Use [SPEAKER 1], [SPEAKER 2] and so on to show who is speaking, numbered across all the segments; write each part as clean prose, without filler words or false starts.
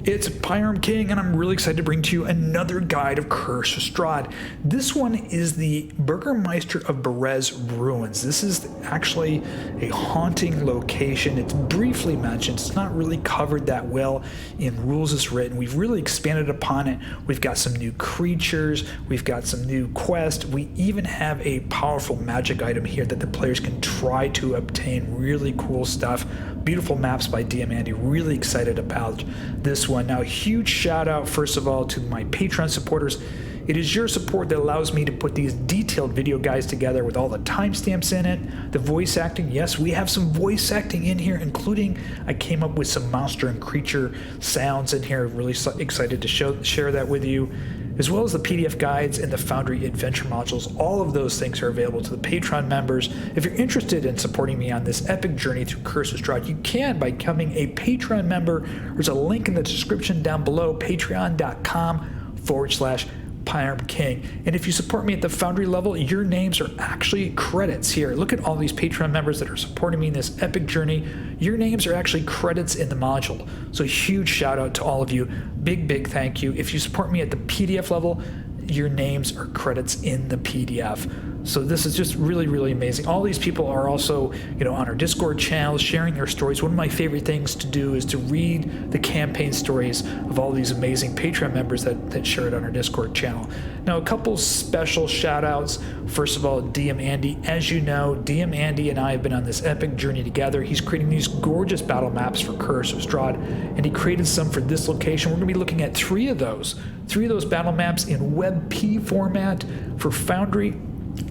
[SPEAKER 1] It's Pyram King, and I'm really excited to bring to you another guide of Curse of Strahd. This one is the Burgomaster of Berez Ruins. This is actually a haunting location. It's briefly mentioned. It's not really covered that well in rules as written. We've really expanded upon it. We've got some new creatures. We've got some new quests. We even have a powerful magic item here that the players can try to obtain. Really cool stuff. Beautiful maps by DM Andy. Really excited about this one. Now, huge shout out, first of all, to my Patreon supporters. It is your support that allows me to put these detailed video guides together with all the timestamps in it, the voice acting. Yes, we have some voice acting in here, including I came up with some monster and creature sounds in here. Really excited to share that with you, as well as the PDF guides and the Foundry adventure modules. All of those things are available to the Patreon members. If you're interested in supporting me on this epic journey through Curse of Strahd, you can by becoming a Patreon member. There's a link in the description down below, patreon.com/Pyram King. And if you support me at the Foundry level, your names are actually credits here. Look at all these Patreon members that are supporting me in this epic journey. Your names are actually credits in the module. So huge shout out to all of you. Big thank you. If you support me at the PDF level, your names are credits in the PDF. So this is just really amazing. All these people are also, on our Discord channel sharing their stories. One of my favorite things to do is to read the campaign stories of all these amazing Patreon members that share it on our Discord channel. Now, a couple special shout outs. First of all, DM Andy. As you know, DM Andy and I have been on this epic journey together. He's creating these gorgeous battle maps for Curse of Strahd, and he created some for this location. We're going to be looking at three of those battle maps in WebP format for Foundry.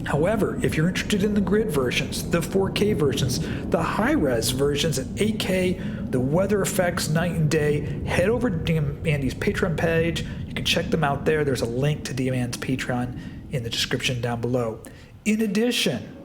[SPEAKER 1] However, if you're interested in the grid versions, the 4K versions, the high-res versions at 8K, the weather effects night and day, head over to DM Andy's Patreon page. You can check them out there. There's a link to DM Andy's Patreon in the description down below. In addition,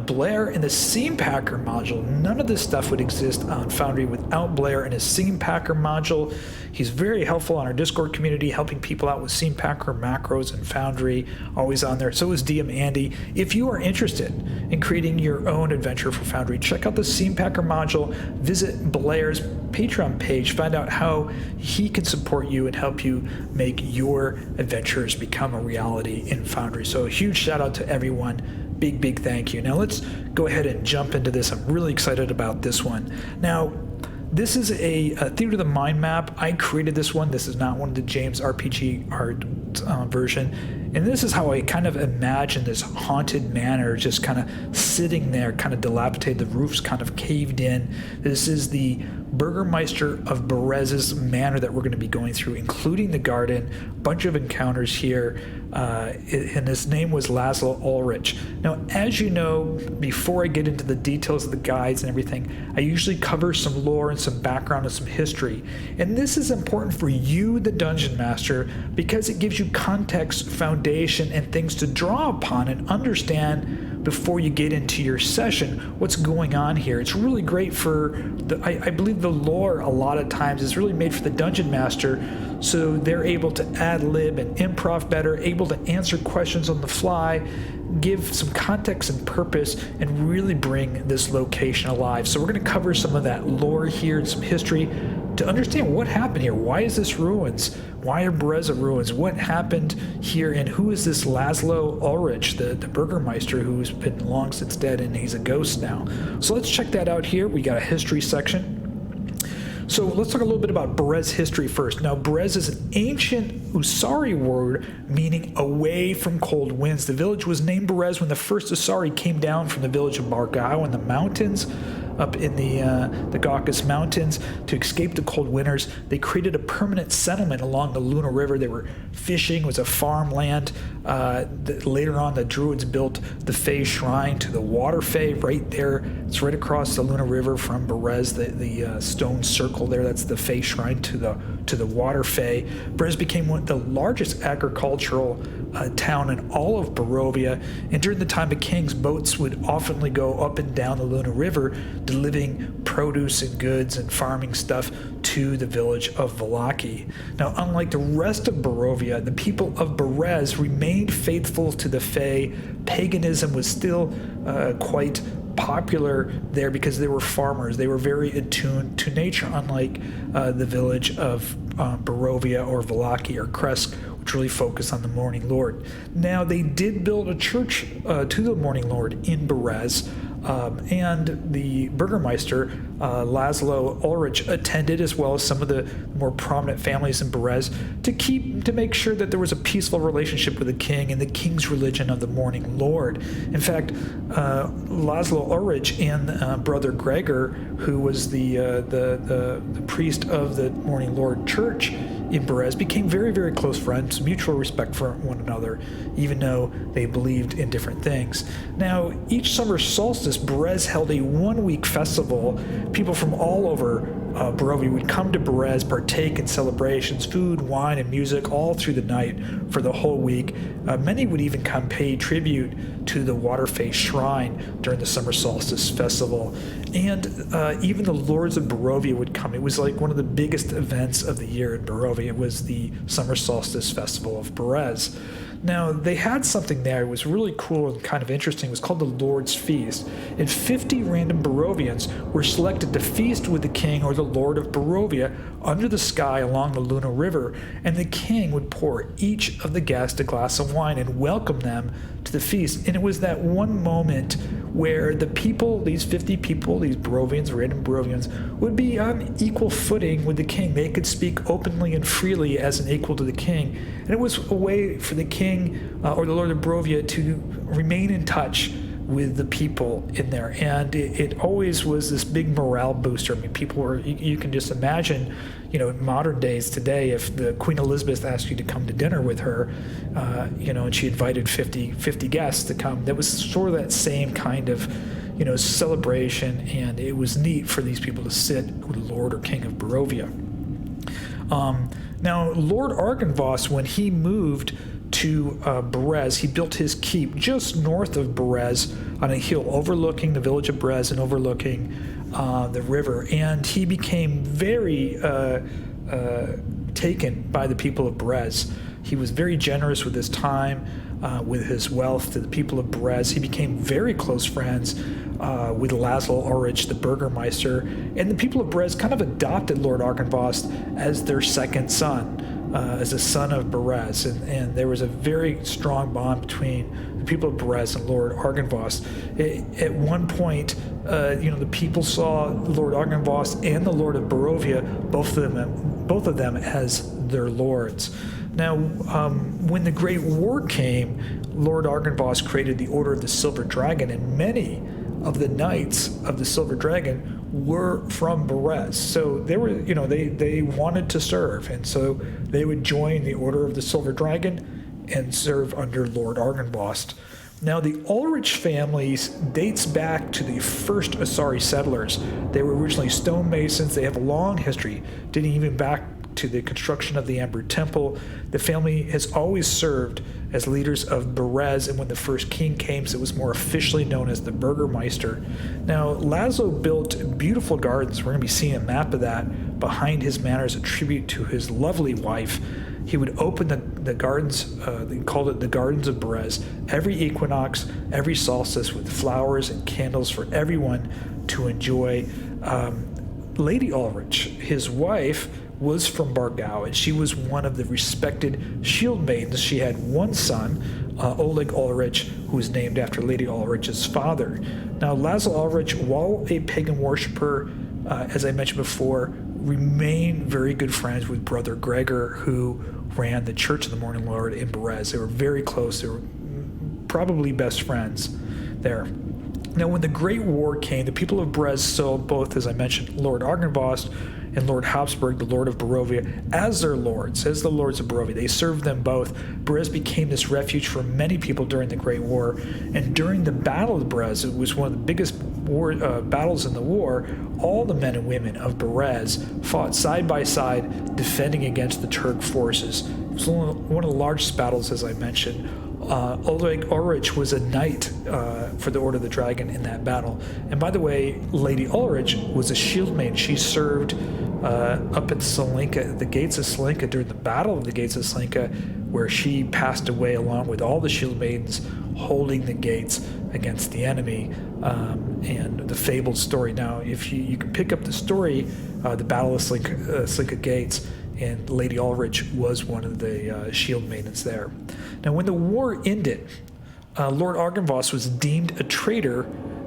[SPEAKER 1] Blair and the Scene Packer module. None of this stuff would exist on Foundry without Blair and his Scene Packer module. He's very helpful on our Discord community, helping people out with Scene Packer macros and Foundry, always on there. So is DM Andy. If you are interested in creating your own adventure for Foundry, check out the Scene Packer module, visit Blair's Patreon page, find out how he can support you and help you make your adventures become a reality in Foundry. So a huge shout out to everyone. Big thank you. Now let's go ahead and jump into this. I'm really excited about this one. Now, this is a Theater of the Mind map. I created this one. This is not one of the James RPG art version. And this is how I kind of imagine this haunted manor just kind of sitting there, kind of dilapidated. The roof's kind of caved in. This is the Burgomaster of Berez's manor that we're going to be going through, including the garden. A bunch of encounters here. And his name was Lazlo Ulrich. Now, as you know, before I get into the details of the guides and everything, I usually cover some lore and some background and some history. And this is important for you, the Dungeon Master, because it gives you context, foundation, and things to draw upon and understand before you get into your session what's going on here. It's really great for I believe the lore a lot of times is really made for the Dungeon Master, so they're able to ad-lib and improv better, able to answer questions on the fly, give some context and purpose, and really bring this location alive. So we're going to cover some of that lore here and some history to understand what happened here. Why is this ruins? Why are Berez ruins? What happened here? And who is this Lazlo Ulrich, the Burgomaster, who's been long since dead and he's a ghost now? So let's check that out here. We got a history section. So let's talk a little bit about Berez history first. Now, Berez is an ancient Usari word meaning away from cold winds. The village was named Berez when the first Usari came down from the village of Bargau in the mountains, up in the Caucasus Mountains, to escape the cold winters. They created a permanent settlement along the Luna River. They were fishing. It was a farmland. Later on, the Druids built the Fae Shrine to the Water Fae right there. It's right across the Luna River from Berez, the stone circle there. That's the Fae Shrine to the Water Fae. Berez became one of the largest agricultural town in all of Barovia, and during the time of kings, boats would oftenly go up and down the Luna River, delivering produce and goods and farming stuff to the village of Vallaki. Now, unlike the rest of Barovia, the people of Berez remained faithful to the Fae. Paganism was still quite popular there because they were farmers. They were very attuned to nature, unlike the village of Barovia or Valaki or Kresk, which really focused on the Morning Lord. Now, they did build a church to the Morning Lord in Berez, and the Burgomaster, Lazlo Ulrich, attended, as well as some of the more prominent families in Berez, to make sure that there was a peaceful relationship with the king and the king's religion of the Morning Lord. In fact, Lazlo Ulrich and brother Gregor, who was the priest of the Morning Lord Church in Berez, became very, very close friends, mutual respect for one another, even though they believed in different things. Now, each summer solstice, Berez held a one-week festival. People from all over Barovia would come to Berez, partake in celebrations, food, wine, and music all through the night for the whole week. Many would even come pay tribute to the Waterface Shrine during the summer solstice festival. And even the lords of Barovia would come. It was like one of the biggest events of the year in Barovia. It was the summer solstice festival of Berez. Now, they had something there. It was really cool and kind of interesting. It was called the Lord's Feast. And 50 random Barovians were selected to feast with the king or the Lord of Barovia under the sky along the Luna River. And the king would pour each of the guests a glass of wine and welcome them to the feast. And it was that one moment where the people, these 50 people, these Barovians, random Barovians, would be on equal footing with the king. They could speak openly and freely as an equal to the king. And it was a way for the king or the Lord of Barovia to remain in touch with the people in there. And it always was this big morale booster. I mean, people were, you can just imagine, in modern days today, if the Queen Elizabeth asked you to come to dinner with her, and she invited 50 guests to come, that was sort of that same kind of, celebration. And it was neat for these people to sit with the Lord or King of Barovia. Now, Lord Argynvost, when he moved to Berez, he built his keep just north of Berez on a hill overlooking the village of Berez and overlooking the river. And he became very taken by the people of Berez. He was very generous with his time, with his wealth to the people of Berez. He became very close friends with Lazlo Ulrich, the Burgomaster, and the people of Berez kind of adopted Lord Argynvost as their second son, as a son of Berez, and there was a very strong bond between the people of Berez and Lord Argynvost. At one point, the people saw Lord Argynvost and the Lord of Barovia, both of them as their lords. Now, when the Great War came, Lord Argynvost created the Order of the Silver Dragon, and many of the knights of the Silver Dragon were from Berez. So they were, they wanted to serve, and so they would join the Order of the Silver Dragon and serve under Lord Argynvost. Now, the Ulrich families dates back to the first Asari settlers. They were originally stonemasons. They have a long history, dating even back to the construction of the Amber Temple. The family has always served as leaders of Berez, and when the first king came, it was more officially known as the Burgomaster. Now, Lazlo built beautiful gardens. We're going to be seeing a map of that behind his manor as a tribute to his lovely wife. He would open the gardens, they called it the Gardens of Berez, every equinox, every solstice, with flowers and candles for everyone to enjoy. Lady Ulrich, his wife, was from Bargau, and she was one of the respected shield maidens. She had one son, Oleg Ulrich, who was named after Lady Ulrich's father. Now, Lazlo Ulrich, while a pagan worshiper, as I mentioned before, remained very good friends with brother Gregor, who ran the Church of the Morning Lord in Berez. They were very close. They were probably best friends there. Now, when the Great War came, the people of Berez saw both, as I mentioned, Lord Argynvost and Lord Habsburg, the Lord of Barovia, as their lords, as the lords of Barovia. They served them both. Berez became this refuge for many people during the Great War, and during the Battle of Berez, it was one of the biggest battles in the war. All the men and women of Berez fought side by side, defending against the Turk forces. It was one of the largest battles, as I mentioned. Ulrich Ulrich was a knight for the Order of the Dragon in that battle. And by the way, Lady Ulrich was a shield maiden. She served up at Salinka, the gates of Salinka, during the Battle of the Gates of Salinka, where she passed away along with all the shield maidens holding the gates. against the enemy, and the fabled story. Now, if you can pick up the story, the Battle of Slinka Gates, and Lady Ulrich was one of the shield maidens there. Now, when the war ended, Lord Argynvost was deemed a traitor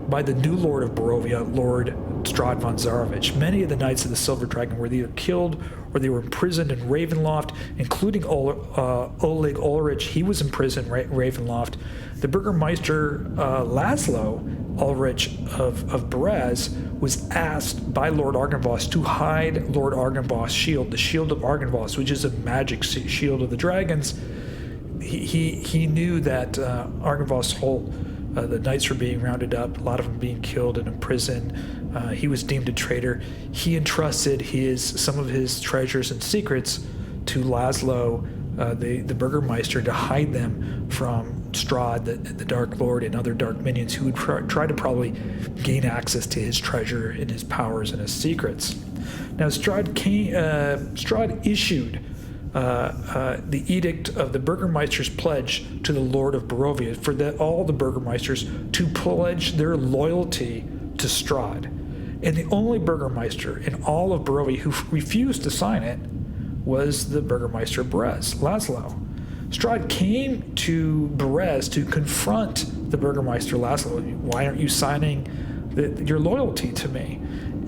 [SPEAKER 1] by the new Lord of Barovia, Lord Strahd von Zarovich. Many of the Knights of the Silver Dragon were either killed or they were imprisoned in Ravenloft, including Oleg Ulrich. He was imprisoned in Ravenloft. The Burgomaster Lazlo Ulrich of Berez was asked by Lord Argynvost to hide Lord Argynvost's shield, the Shield of Argynvost, which is a magic shield of the dragons. He knew that Argynvost's whole the knights were being rounded up, a lot of them being killed and imprisoned. He was deemed a traitor. He entrusted some of his treasures and secrets to Lazlo, the Burgomaster, to hide them from Strahd, the Dark Lord, and other dark minions who would try to probably gain access to his treasure and his powers and his secrets. Now, Strahd issued the edict of the Burgomaster's pledge to the Lord of Barovia for all the Burgomaesters to pledge their loyalty to Strahd. And the only Burgomaster in all of Barovia who refused to sign it was the Burgomaster of Berez, Lazlo. Strahd came to Berez to confront the Burgomaster Lazlo. Why aren't you signing your loyalty to me?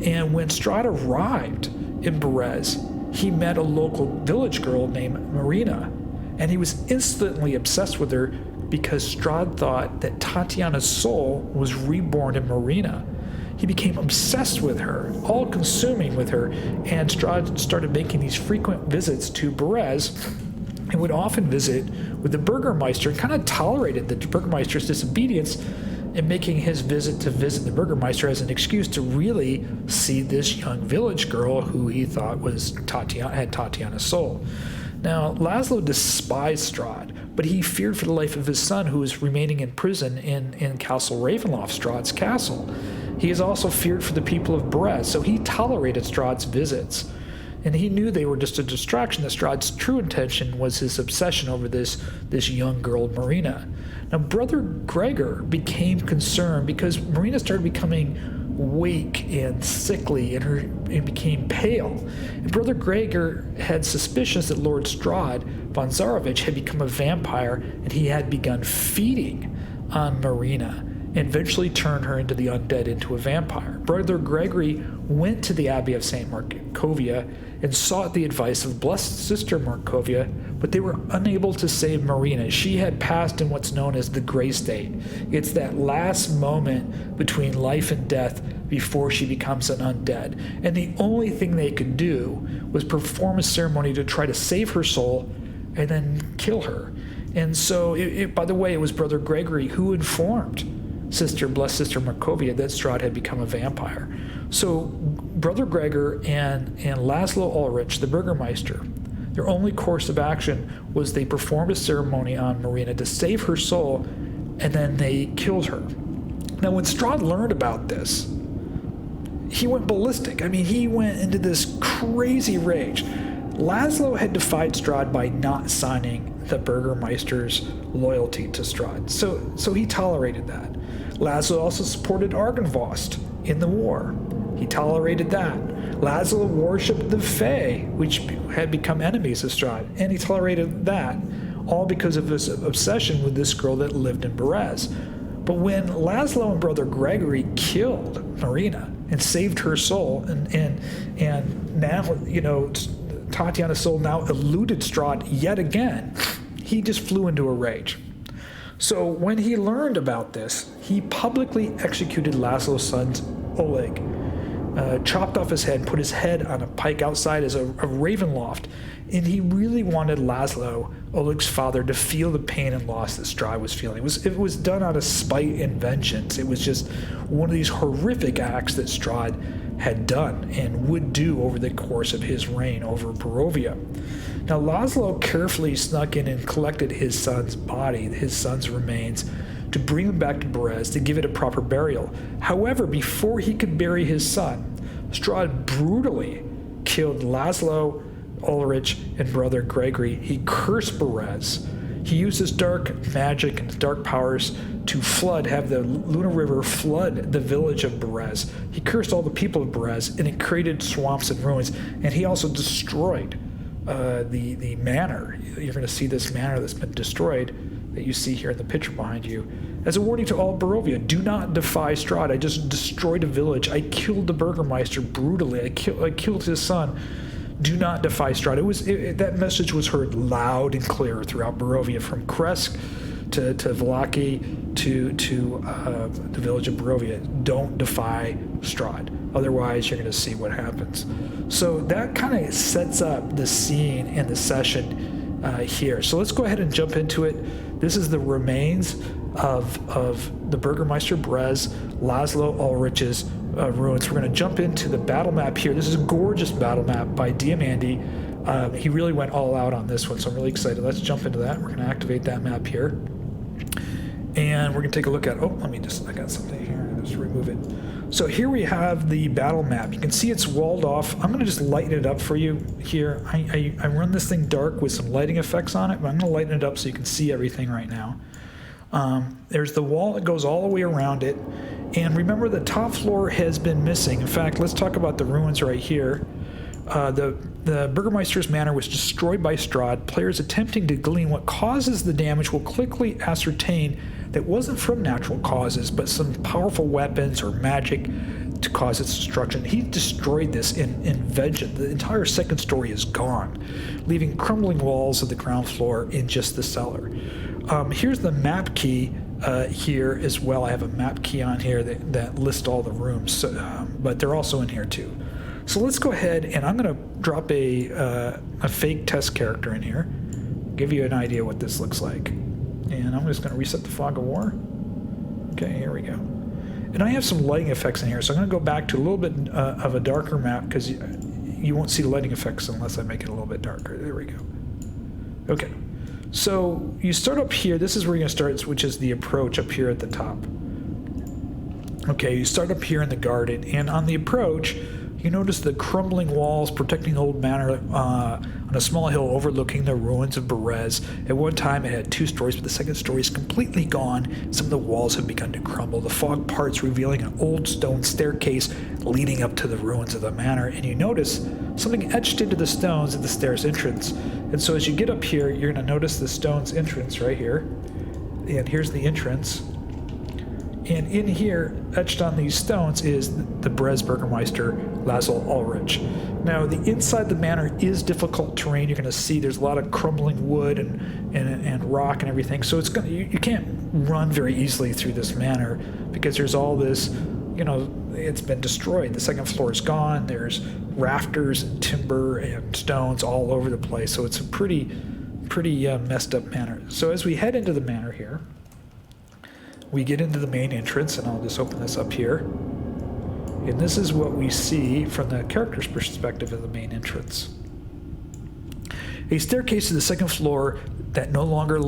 [SPEAKER 1] And when Strahd arrived in Berez, he met a local village girl named Marina, and he was instantly obsessed with her because Strahd thought that Tatiana's soul was reborn in Marina. He became obsessed with her, all-consuming with her, and Strahd started making these frequent visits to Berez and would often visit with the Burgomaster and kind of tolerated the Burgomaster's disobedience and making his visit the Burgomaster as an excuse to really see this young village girl who he thought was had Tatiana's soul. Now, Lazlo despised Strahd, but he feared for the life of his son, who was remaining in prison in Castle Ravenloft, Strahd's castle. He is also feared for the people of Berez, so he tolerated Strahd's visits. And he knew they were just a distraction, that Strahd's true intention was his obsession over this young girl, Marina. Now, Brother Gregor became concerned because Marina started becoming weak and sickly, and became pale. And Brother Gregor had suspicions that Lord Strahd von Zarovich had become a vampire, and he had begun feeding on Marina, and eventually turned her into the undead, into a vampire. Brother Gregory went to the Abbey of St. Markovia and sought the advice of Blessed Sister Markovia, but they were unable to save Marina. She had passed in what's known as the gray state. It's that last moment between life and death before she becomes an undead. And the only thing they could do was perform a ceremony to try to save her soul and then kill her. And so, by the way, it was Brother Gregory who informed Blessed Sister Markovia that Strahd had become a vampire. So Brother Gregor and Lazlo Ulrich, the Burgomaster, their only course of action was they performed a ceremony on Marina to save her soul, and then they killed her. Now, when Strahd learned about this, he went ballistic. I mean, he went into this crazy rage. Lazlo had defied Strahd by not signing the Burgomaster's loyalty to Strahd, so he tolerated that. Lazlo also supported Argynvost in the war. He tolerated that. Lazlo worshipped the Fae, which had become enemies of Strahd, and he tolerated that, all because of his obsession with this girl that lived in Berez. But when Lazlo and Brother Gregory killed Marina and saved her soul, and now, Tatiana's soul now eluded Strahd yet again, he just flew into a rage. So when he learned about this, he publicly executed Lazlo's son, Oleg, chopped off his head, put his head on a pike outside as a Ravenloft, and he really wanted Lazlo, Oleg's father, to feel the pain and loss that Strahd was feeling. It was done out of spite and vengeance. It was just one of these horrific acts that Strahd had done and would do over the course of his reign over Barovia. Now, Lazlo carefully snuck in and collected his son's body, his son's remains, to bring him back to Berez to give it a proper burial. However, before he could bury his son, Strahd brutally killed Lazlo, Ulrich, and Brother Gregory. He cursed Berez. He used his dark magic and his dark powers to have the Luna River flood the village of Berez. He cursed all the people of Berez, and it created swamps and ruins. And he also destroyed the manor. You're going to see this manor that's been destroyed that you see here in the picture behind you. As a warning to all Barovia, do not defy Strahd. I just destroyed a village. I killed the Burgomaster brutally. I killed his son. Do not defy Strahd. That message was heard loud and clear throughout Barovia, from Kresk to Vallaki to the village of Barovia. Don't defy Strahd. Otherwise, you're going to see what happens. So that kind of sets up the scene in the session here. So let's go ahead and jump into it. This is the remains of the Burgomaster Berez, Lazlo Ulrich's ruins. We're going to jump into the battle map here. This is a gorgeous battle map by Diamandi. He really went all out on this one, so I'm really excited. Let's jump into that. We're going to activate that map here. And we're going to take a look at, I got something here. Let's remove it. So here we have the battle map. You can see it's walled off. I'm going to just lighten it up for you here. I run this thing dark with some lighting effects on it, but I'm going to lighten it up so you can see everything right now. There's the wall that goes all the way around it. And remember, the top floor has been missing. In fact, let's talk about the ruins right here. The Burgomaster's Manor was destroyed by Strahd. Players attempting to glean what causes the damage will quickly ascertain that wasn't from natural causes, but some powerful weapons or magic to cause its destruction. He destroyed this in vengeance. The entire second story is gone, leaving crumbling walls of the ground floor in just the cellar. Here's the map key here as well. I have a map key on here that lists all the rooms, but they're also in here too. So let's go ahead, and I'm going to drop a fake test character in here, give you an idea what this looks like. And I'm just going to reset the Fog of War. Okay, here we go. And I have some lighting effects in here, so I'm going to go back to a little bit of a darker map, because you won't see the lighting effects unless I make it a little bit darker. There we go. Okay, so you start up here. This is where you're going to start, which is the approach up here at the top. Okay, you start up here in the garden, and on the approach, you notice the crumbling walls protecting the old manor on a small hill overlooking the ruins of Berez. At one time it had 2 stories, but the second story is completely gone. Some of the walls have begun to crumble. The fog parts, revealing an old stone staircase leading up to the ruins of the manor. And you notice something etched into the stones at the stairs entrance. And so as you get up here, you're going to notice the stone's entrance right here. And here's the entrance. And in here, etched on these stones, is the Berez Burgomaster, Lazlo Ulrich. Now, the inside the manor is difficult terrain. You're going to see there's a lot of crumbling wood and rock and everything. So it's you can't run very easily through this manor, because there's all this, it's been destroyed. The second floor is gone. There's rafters and timber and stones all over the place. So it's a pretty messed up manor. So as we head into the manor here, we get into the main entrance, and I'll just open this up here. And this is what we see from the character's perspective of the main entrance. A staircase to the second floor that no longer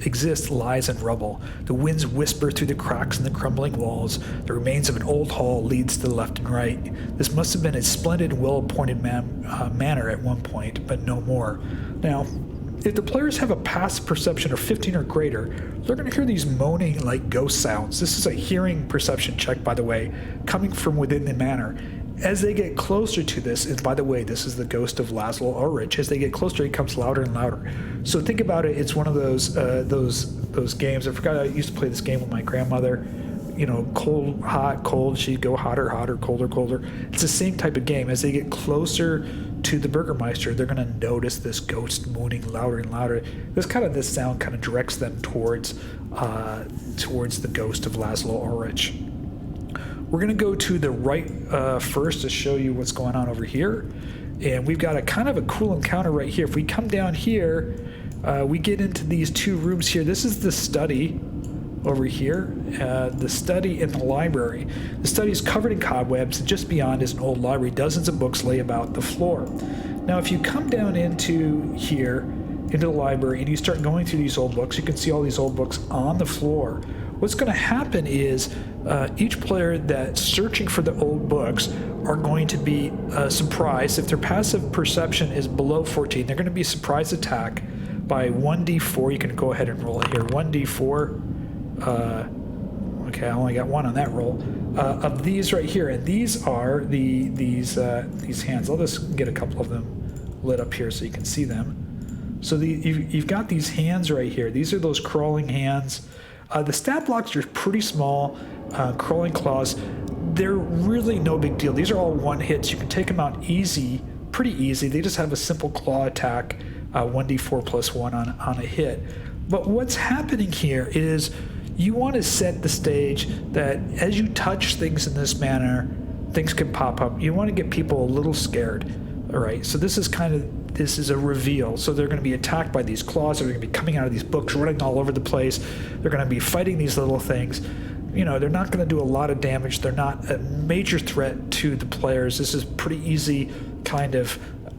[SPEAKER 1] exists lies in rubble. The winds whisper through the cracks in the crumbling walls. The remains of an old hall leads to the left and right. This must have been a splendid, well-appointed manor at one point, but no more. Now, if the players have a passive perception of 15 or greater, they're going to hear these moaning like ghost sounds. This is a hearing perception check, by the way, coming from within the manor. As they get closer to this, and by the way, this is the ghost of Lazlo Ulrich. As they get closer, it comes louder and louder. So think about it. It's one of those games. I forgot I used to play this game with my grandmother. Cold, hot, cold. She'd go hotter, hotter, colder, colder. It's the same type of game. As they get closer to the Burgomaster, they're going to notice this ghost moaning louder and louder. This sound kind of directs them towards the ghost of Lazlo Ulrich. We're going to go to the right first to show you what's going on over here. And we've got a kind of a cool encounter right here. If we come down here, we get into these 2 rooms here. This is the study over here, the study and the library. The study is covered in cobwebs, and just beyond is an old library. Dozens of books lay about the floor. Now, if you come down into here, into the library, and you start going through these old books, you can see all these old books on the floor. What's going to happen is each player that's searching for the old books are going to be surprised. If their passive perception is below 14, they're going to be surprise attack by 1d4. You can go ahead and roll it here. 1d4. Okay, I only got one on that roll. Of these right here, and these are these hands. I'll just get a couple of them lit up here so you can see them. So you've got these hands right here. These are those crawling hands. The stat blocks are pretty small. Crawling claws, they're really no big deal. These are all one hits. You can take them out easy, pretty easy. They just have a simple claw attack, 1d4 plus 1 on a hit. But what's happening here is you want to set the stage that as you touch things in this manner, things can pop up. You want to get people a little scared. All right, so this is a reveal. So they're going to be attacked by these claws. They're going to be coming out of these books, running all over the place. They're going to be fighting these little things. You know, they're not going to do a lot of damage. They're not a major threat to the players. This is pretty easy, kind of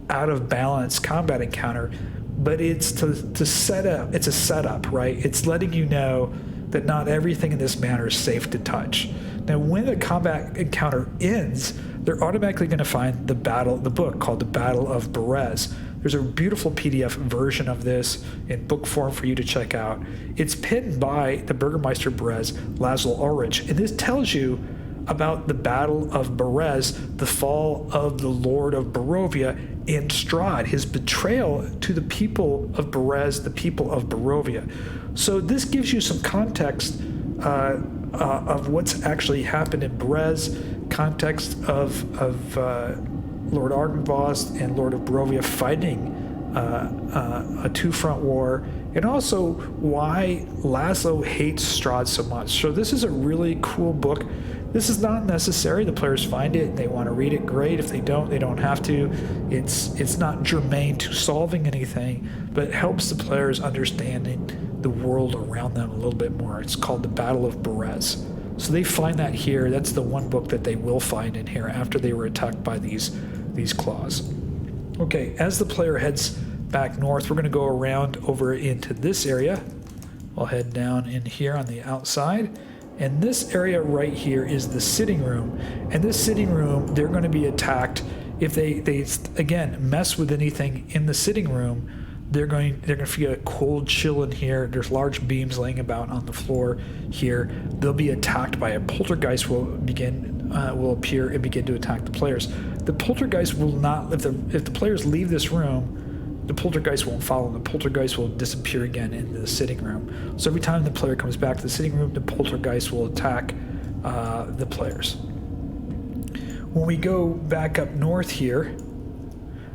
[SPEAKER 1] out of balance combat encounter. But it's to set up. It's a setup, right? It's letting you know that not everything in this manor is safe to touch. Now, when the combat encounter ends, they're automatically going to find the book called The Battle of Berez. There's a beautiful PDF version of this in book form for you to check out. It's pinned by the Burgomaster Berez, Lazlo Ulrich, and this tells you about the Battle of Berez, the fall of the Lord of Barovia, and Strahd, his betrayal to the people of Berez, the people of Barovia. So this gives you some context of what's actually happened in Berez, context of Lord Argynvost and Lord of Barovia fighting a two-front war, and also why Lazlo hates Strahd so much. So this is a really cool book. This is not necessary. The players find it and they want to read it, great. If they don't have to. It's not germane to solving anything, but it helps the players understanding the world around them a little bit more. It's called The Battle of Berez. So they find that here. That's the one book that they will find in here after they were attacked by these claws. Okay, as the player heads back north, we're going to go around over into this area. We'll head down in here on the outside. And this area right here is the sitting room. And this sitting room, they're going to be attacked if they again mess with anything in the sitting room. They're going to feel a cold chill in here. There's large beams laying about on the floor here. They'll be attacked by a poltergeist. Will appear and begin to attack the players. The poltergeist will not. If the players leave this room, the poltergeist won't follow. The poltergeist will disappear again into the sitting room. So every time the player comes back to the sitting room, the poltergeist will attack the players. When we go back up north here,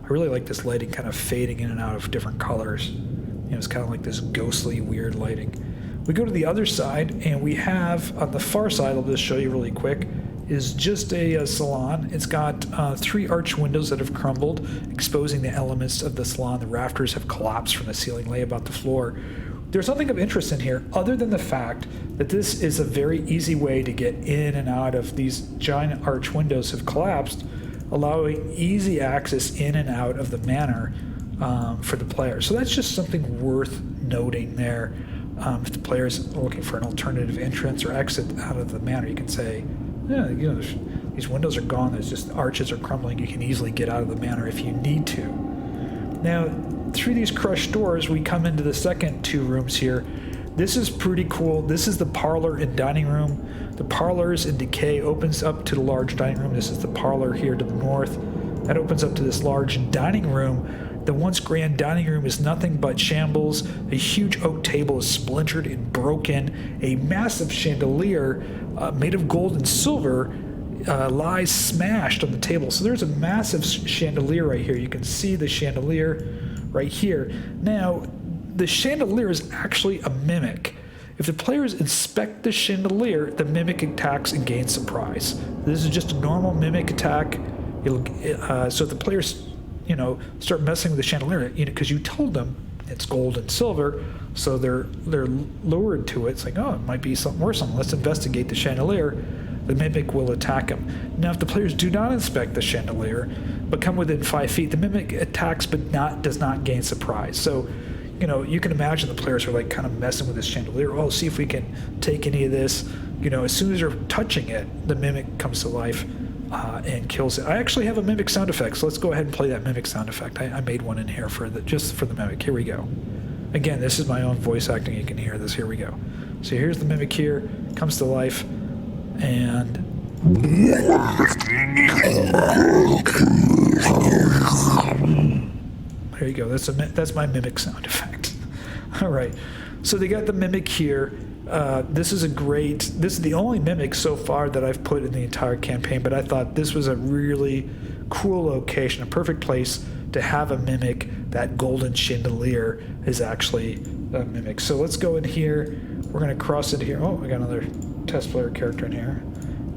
[SPEAKER 1] I really like this lighting kind of fading in and out of different colors. You know, it's kind of like this ghostly, weird lighting. We go to the other side, and we have, on the far side, I'll just show you really quick, is just a salon. It's got 3 arch windows that have crumbled, exposing the elements of the salon. The rafters have collapsed from the ceiling, lay about the floor. There's nothing of interest in here other than the fact that this is a very easy way to get in and out of these giant arch windows have collapsed, allowing easy access in and out of the manor for the player. So that's just something worth noting there. If the player's looking for an alternative entrance or exit out of the manor, you can say, yeah, you know, these windows are gone, there's just arches are crumbling, you can easily get out of the manor if you need to. Now, through these crushed doors, we come into the second 2 rooms here. This is pretty cool. This is the parlor and dining room. The parlor is in decay, opens up to the large dining room. This is the parlor here to the north. That opens up to this large dining room. The once grand dining room is nothing but shambles. A huge oak table is splintered and broken. A massive chandelier made of gold and silver lies smashed on the table. So there's a massive chandelier right here. You can see the chandelier right here. Now, the chandelier is actually a mimic. If the players inspect the chandelier, the mimic attacks and gains surprise. This is just a normal mimic attack. So if the players, start messing with the chandelier, because you told them it's gold and silver, so they're lured to it. It's like, oh, it might be something worse. Let's investigate the chandelier. The mimic will attack them. Now, if the players do not inspect the chandelier, but come within 5 feet, the mimic attacks but does not gain surprise. So, you can imagine the players are like kind of messing with this chandelier. Oh, see if we can take any of this. As soon as you're touching it, the mimic comes to life and kills it. I actually have a mimic sound effect, so let's go ahead and play that mimic sound effect. I made one in here just for the mimic. Here we go. Again, this is my own voice acting. You can hear this. Here we go. So here's the mimic here, comes to life, and there you go. That's my mimic sound effect. All right. So they got the mimic here. This is the only mimic so far that I've put in the entire campaign, but I thought this was a really cool location, a perfect place to have a mimic. That golden chandelier is actually a mimic. So let's go in here. We're going to cross into here. Oh, I got another test player character in here.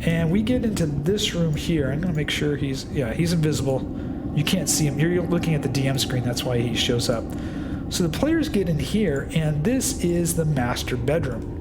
[SPEAKER 1] And we get into this room here. I'm going to make sure he's invisible. You can't see him. You're looking at the DM screen. That's why he shows up. So the players get in here, and this is the master bedroom.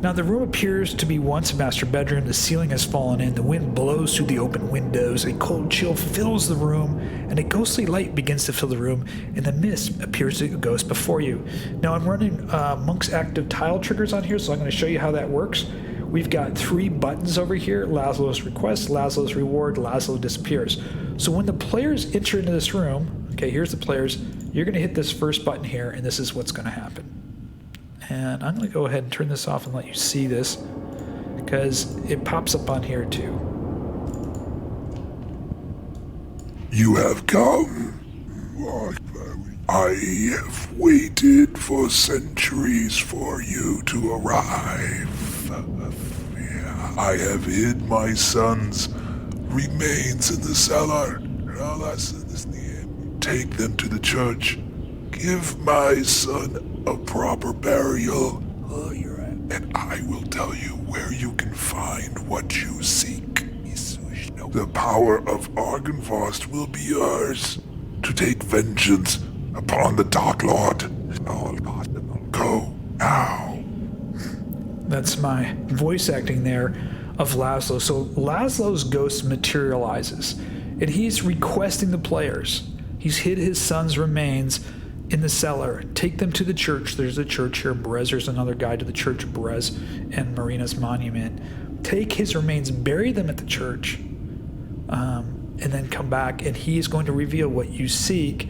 [SPEAKER 1] Now, the room appears to be once a master bedroom. The ceiling has fallen in. The wind blows through the open windows. A cold chill fills the room, and a ghostly light begins to fill the room, and the mist appears to ghost before you. Now, I'm running Monk's active tile triggers on here, so I'm going to show you how that works. We've got 3 buttons over here: Lazlo's request, Lazlo's reward, Lazlo disappears. So when the players enter into this room, okay, here's the players, you're going to hit this first button here, and this is what's going to happen. And I'm going to go ahead and turn this off and let you see this, because it pops up on here too.
[SPEAKER 2] You have come. I have waited for centuries for you to arrive. I have hid my son's remains in the cellar. Take them to the church. Give my son a proper burial, and I will tell you where you can find what you seek. The power of Argynvost will be yours to take vengeance upon the Dark Lord. Go now.
[SPEAKER 1] That's my voice acting there of Lazlo. So Lazlo's ghost materializes, and he's requesting the players. He's hid his son's remains in the cellar. Take them to the church. There's a church here, Berez. There's another guide to the church of Berez and Marina's monument. Take his remains, bury them at the church, and then come back, and he is going to reveal what you seek,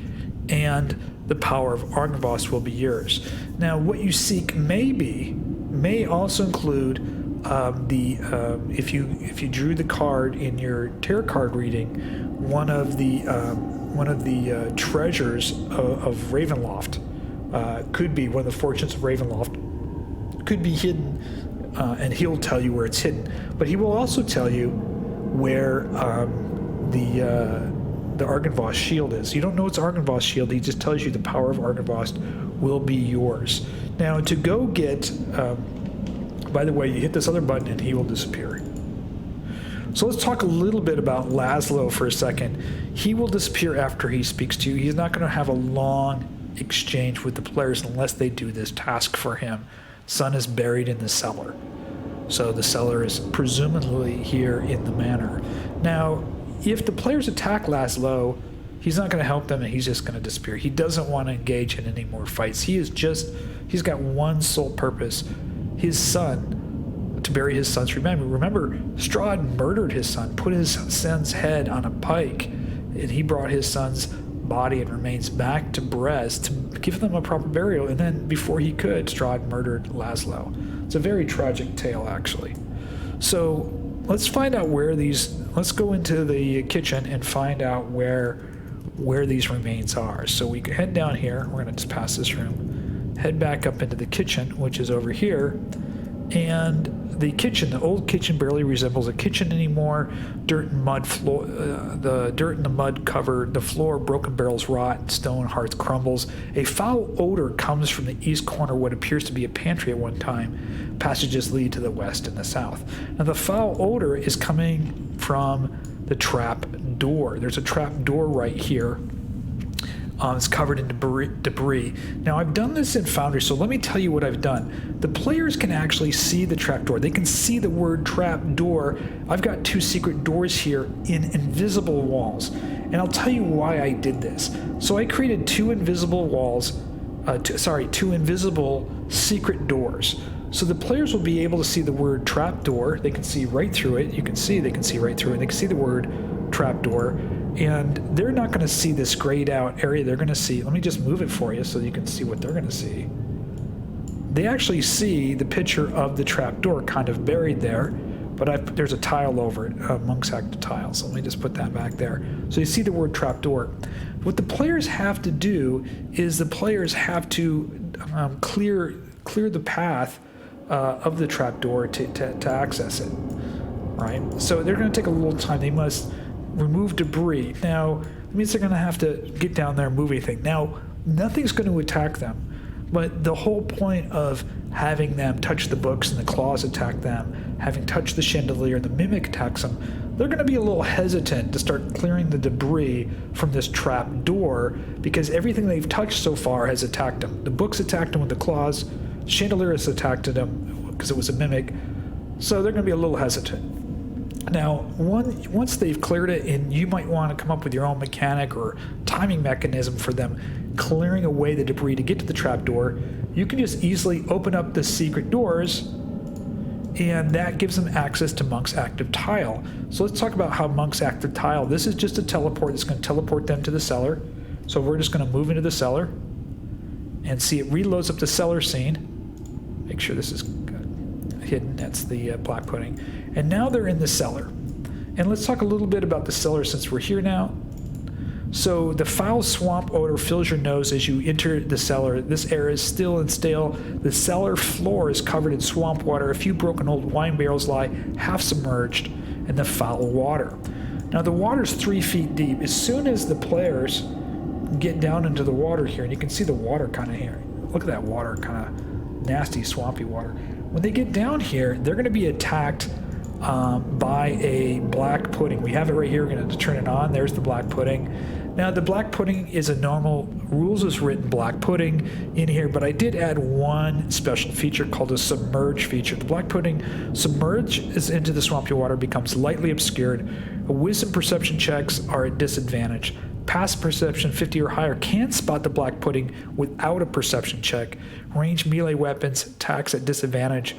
[SPEAKER 1] and the power of Argynvost will be yours. Now, what you seek may also include if you drew the card in your tarot card reading, one of the treasures of Ravenloft, could be one of the fortunes of Ravenloft, could be hidden, and he'll tell you where it's hidden. But he will also tell you where the Argynvost shield is. You don't know it's Argynvost shield. He just tells you the power of Argynvost will be yours. Now, to go get, by the way, you hit this other button and he will disappear. So let's talk a little bit about Lazlo for a second. He will disappear after he speaks to you. He's not going to have a long exchange with the players unless they do this task for him. Son is buried in the cellar. So the cellar is presumably here in the manor. Now, if the players attack Lazlo, he's not going to help them and he's just going to disappear. He doesn't want to engage in any more fights. He's got one sole purpose: his son, to bury his son's remains. Remember, Strahd murdered his son, put his son's head on a pike, and he brought his son's body and remains back to Berez to give them a proper burial. And then before he could, Strahd murdered Lazlo. It's a very tragic tale, actually. So let's find out let's go into the kitchen and find out where these remains are. So we head down here. We're going to just pass this room, head back up into the kitchen, which is over here. And the kitchen, the old kitchen, barely resembles a kitchen anymore. Dirt and mud floor, the dirt and the mud cover the floor. Broken barrels rot, stone hearth crumbles. A foul odor comes from the east corner, what appears to be a pantry at one time. Passages lead to the west and the south. Now, the foul odor is coming from the trap door. There's a trap door right here. It's covered in debris. Now, I've done this in Foundry, so let me tell you what I've done. The players can actually see the trap door. They can see the word trap door. I've got 2 secret doors here in invisible walls, and I'll tell you why I did this. So I created 2 invisible walls, 2 invisible secret doors. So the players will be able to see the word trap door. They can see right through it. They can see right through it. They can see the word trap door. And they're not going to see this grayed out area. They're going to see, let me just move it for you so you can see what they're going to see. They actually see the picture of the trapdoor kind of buried there, but there's a tile over it, a monk's active tile. So let me just put that back there. So you see the word trapdoor. What the players have to do is the players have to clear the path of the trapdoor to access it, right? So they're going to take a little time. They must remove debris. Now, it means they're going to have to get down there and move anything. Now, nothing's going to attack them. But the whole point of having them touch the books and the claws attack them, having touched the chandelier and the mimic attacks them, they're going to be a little hesitant to start clearing the debris from this trap door because everything they've touched so far has attacked them. The books attacked them with the claws, the chandelier has attacked them because it was a mimic, so they're going to be a little hesitant. Now, once they've cleared it, and you might want to come up with your own mechanic or timing mechanism for them clearing away the debris to get to the trapdoor, you can just easily open up the secret doors, and that gives them access to Monk's active tile. So let's talk about how Monk's active tile, this is just a teleport that's going to teleport them to the cellar. So we're just going to move into the cellar and see it reloads up the cellar scene. Make sure this is hidden, that's the black pudding. And now they're in the cellar. And let's talk a little bit about the cellar since we're here now. So the foul swamp odor fills your nose as you enter the cellar. This air is still and stale. The cellar floor is covered in swamp water. A few broken old wine barrels lie half submerged in the foul water. Now the water's 3 feet deep. As soon as the players get down into the water here, and you can see the water kind of here. Look at that water, kind of nasty, swampy water. When they get down here, they're going to be attacked by a black pudding. We have it right here. We're going to turn it on. There's the black pudding. Now, the black pudding is a normal rules as written black pudding in here, but I did add one special feature called a submerge feature. The black pudding submerges into the swampy water, becomes lightly obscured. Wisdom perception checks are at disadvantage. Passive perception 50 or higher can spot the black pudding without a perception check. Range melee weapons attacks at disadvantage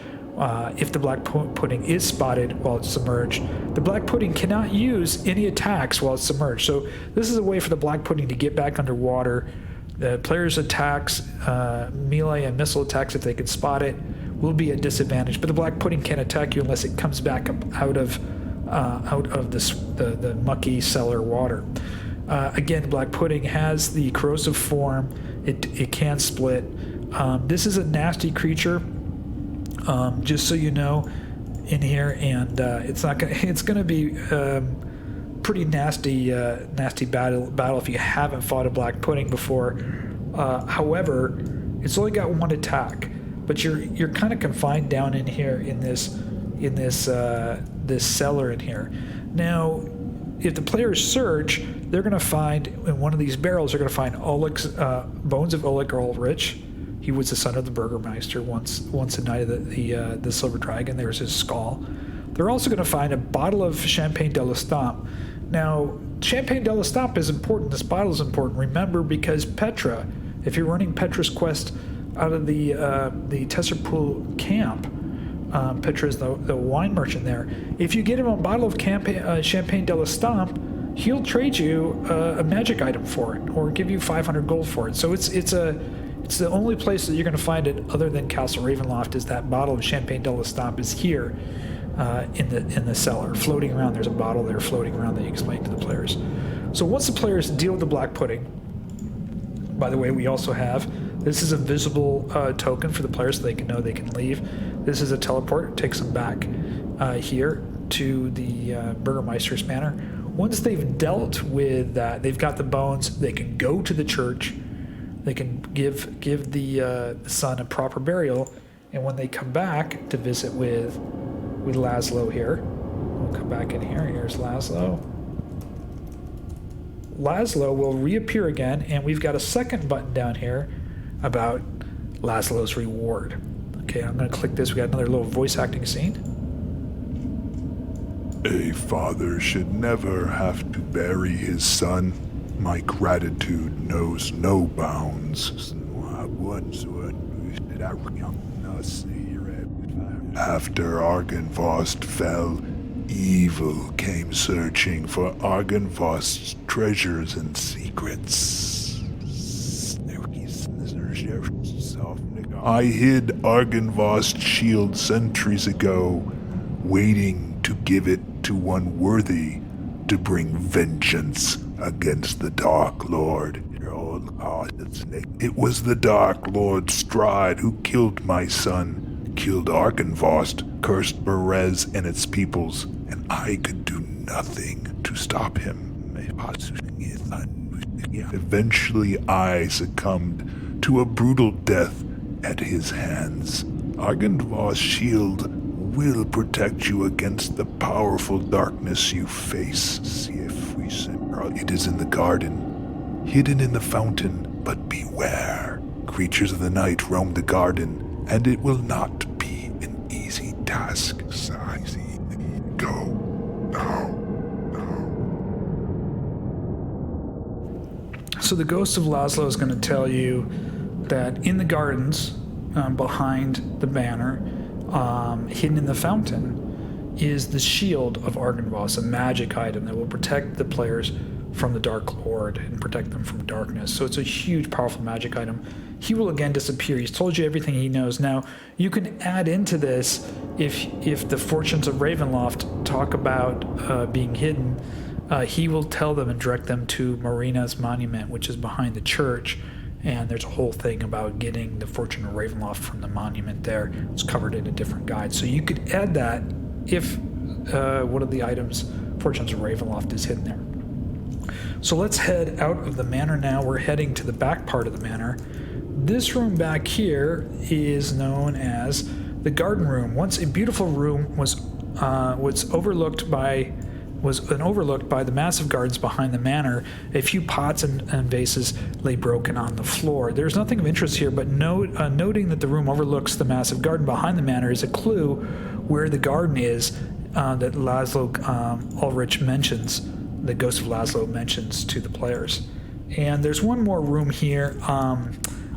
[SPEAKER 1] if the black pudding is spotted while it's submerged. The black pudding cannot use any attacks while it's submerged. So this is a way for the black pudding to get back underwater. The player's attacks, melee and missile attacks, if they can spot it, will be at disadvantage. But the black pudding can't attack you unless it comes back up out of the mucky cellar water. Again, black pudding has the corrosive form. It can split. This is a nasty creature, just so you know, in here, and it's gonna be pretty nasty battle if you haven't fought a black pudding before. However, it's only got one attack, but you're kind of confined down in here in this cellar in here. Now, if the players search, they're going to find in one of these barrels, they're going to find Ulrich's bones of Ulrich. He was the son of the Burgomaster, once a knight of the Silver Dragon. There's his skull. They're also going to find a bottle of Champagne de l'Estampe. Now, Champagne de l'Estampe is important. This bottle is important. Remember, because Petra, if you're running Petra's quest out of the Tesserpool camp, Petra is the wine merchant there. If you get him a bottle of Champagne de l'Estampe, he'll trade you a magic item for it, or give you 500 gold for it. So it's the only place that you're going to find it other than Castle Ravenloft is that bottle of Champagne de l'Estampe is here in the cellar, floating around. There's a bottle there floating around that you explain to the players. So once the players deal with the black pudding, by the way, we also have, this is a visible token for the players so they can know they can leave. This is a teleport. It takes them back here to the Burgomaster's Manor. Once they've dealt with that, they've got the bones, they can go to the church, they can give the son a proper burial, and when they come back to visit with Lazlo here, we'll come back in here, here's Lazlo. Lazlo will reappear again, and we've got a second button down here about Lazlo's reward. Okay, I'm going to click this. We got another little voice acting scene.
[SPEAKER 2] A father should never have to bury his son. My gratitude knows no bounds. After Argynvost fell, Evil came searching for Argynvost's treasures and secrets. I hid Argynvost's shield centuries ago, waiting to give it to one worthy to bring vengeance against the Dark Lord. It was the Dark Lord Strahd who killed my son, killed Argynvost, cursed Berez and its peoples, and I could do nothing to stop him. Eventually I succumbed to a brutal death at his hands. Argynvost's shield will protect you against the powerful darkness you face. See if we it is in the garden, hidden in the fountain, but beware. Creatures of the night roam the garden, and it will not be an easy task. Go now.
[SPEAKER 1] So the ghost of Lazlo is going to tell you that in the gardens, behind the manor, hidden in the fountain, is the Shield of Argynvost, a magic item that will protect the players from the Dark Lord and protect them from darkness. So it's a huge, powerful magic item. He will again disappear. He's told you everything he knows. Now, you can add into this if the fortunes of Ravenloft talk about being hidden, he will tell them and direct them to Marina's monument, which is behind the church. And there's a whole thing about getting the fortune of Ravenloft from the monument there. It's covered in a different guide. So you could add that if one of the items, Fortunes of Ravenloft, is hidden there. So let's head out of the manor now. We're heading to the back part of the manor. This room back here is known as the garden room. Once a beautiful room was overlooked by the massive gardens behind the manor. A few pots and vases lay broken on the floor. There's nothing of interest here, but noting that the room overlooks the massive garden behind the manor is a clue where the garden is that Lazlo Ulrich mentions, the ghost of Lazlo mentions to the players. And there's one more room here.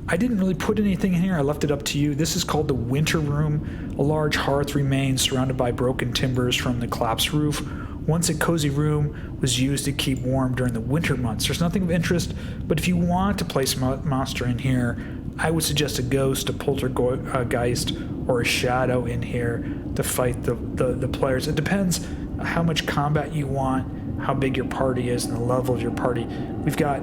[SPEAKER 1] I didn't really put anything in here. I left it up to you. This is called the winter room. A large hearth remains surrounded by broken timbers from the collapsed roof. Once a cozy room was used to keep warm during the winter months. There's nothing of interest, but if you want to place a monster in here, I would suggest a ghost, a poltergeist, or a shadow in here to fight the players. It depends how much combat you want, how big your party is, and the level of your party. We've got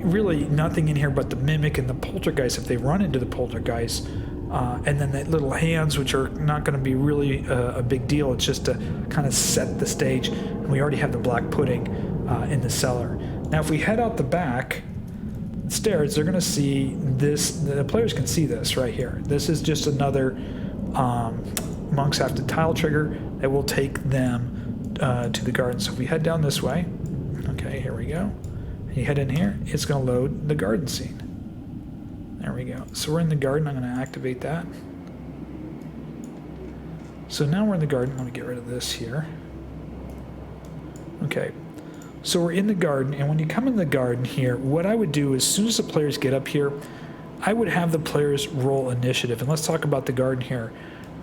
[SPEAKER 1] really nothing in here but the mimic and the poltergeist if they run into the poltergeist. And then the little hands, which are not going to be really a big deal. It's just to kind of set the stage. And we already have the black pudding in the cellar. Now, if we head out the back stairs, they're going to see this. The players can see this right here. This is just another Monk's Hafted tile trigger that will take them to the garden. So if we head down this way, okay, here we go. And you head in here, it's going to load the garden scene. There we go. So we're in the garden. I'm going to activate that. So now we're in the garden. Let me get rid of this here. Okay. So we're in the garden, and when you come in the garden here, what I would do as soon as the players get up here, I would have the players roll initiative. And let's talk about the garden here.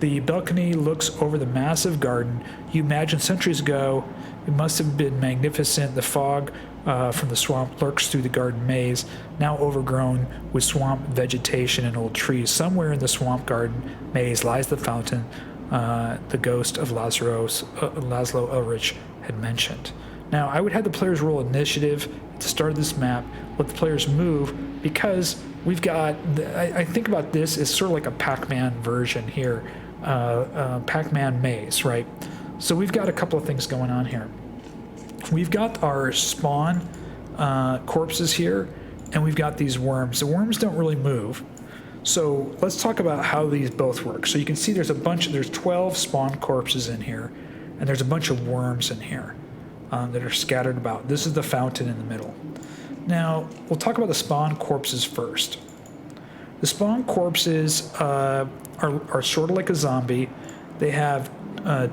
[SPEAKER 1] The balcony looks over the massive garden. You imagine centuries ago, it must have been magnificent. The fog from the swamp lurks through the garden maze, now overgrown with swamp vegetation and old trees. Somewhere in the swamp garden maze lies the fountain the ghost of Lazlo Ulrich had mentioned. Now, I would have the players roll initiative at the start of this map, let the players move, because we've got, I think about this as sort of like a Pac-Man version here, Pac-Man maze, right? So we've got a couple of things going on here. We've got our spawn corpses here, and we've got these worms. The worms don't really move. So let's talk about how these both work. So you can see there's 12 spawn corpses in here, and there's a bunch of worms in here that are scattered about. This is the fountain in the middle. Now, we'll talk about the spawn corpses first. The spawn corpses are sort of like a zombie. They have